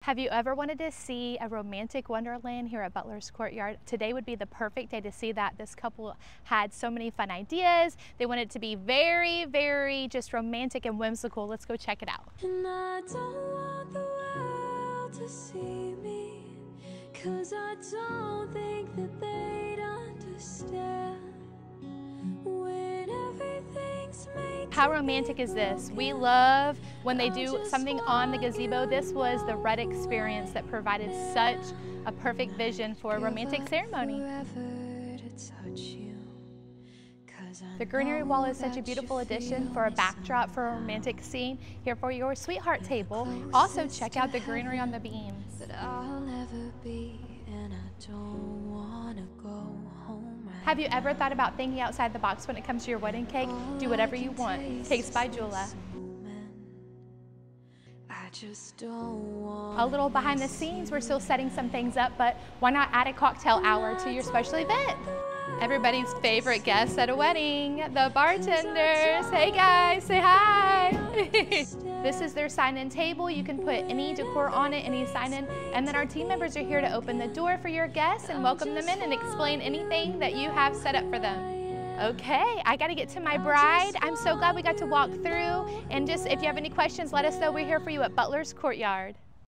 Have you ever wanted to see a romantic wonderland here at Butler's Courtyard? Today would be the perfect day to see that. This couple had so many fun ideas. They wanted it to be very, very just romantic and whimsical. Let's go check it out. And I don't want the world to see me, 'cause I don't think that they'd understand when everything's made. How romantic is this? We love when they do something on the gazebo. This was the red experience that provided such a perfect vision for a romantic ceremony. The greenery wall is such a beautiful addition for a backdrop for a romantic scene here for your sweetheart table. Also check out the greenery on the beams. Have you ever thought about thinking outside the box when it comes to your wedding cake? Do whatever you want. Cakes by Jula. A little behind the scenes, we're still setting some things up, but why not add a cocktail hour to your special event? Everybody's favorite guests at a wedding, the bartenders. Hey guys, say hi. This is their sign-in table. You can put any decor on it, any sign-in, and then our team members are here to open the door for your guests and welcome them in and explain anything that you have set up for them. Okay, I gotta get to my bride. I'm so glad we got to walk through, and just if you have any questions, let us know. We're here for you at Butler's Courtyard.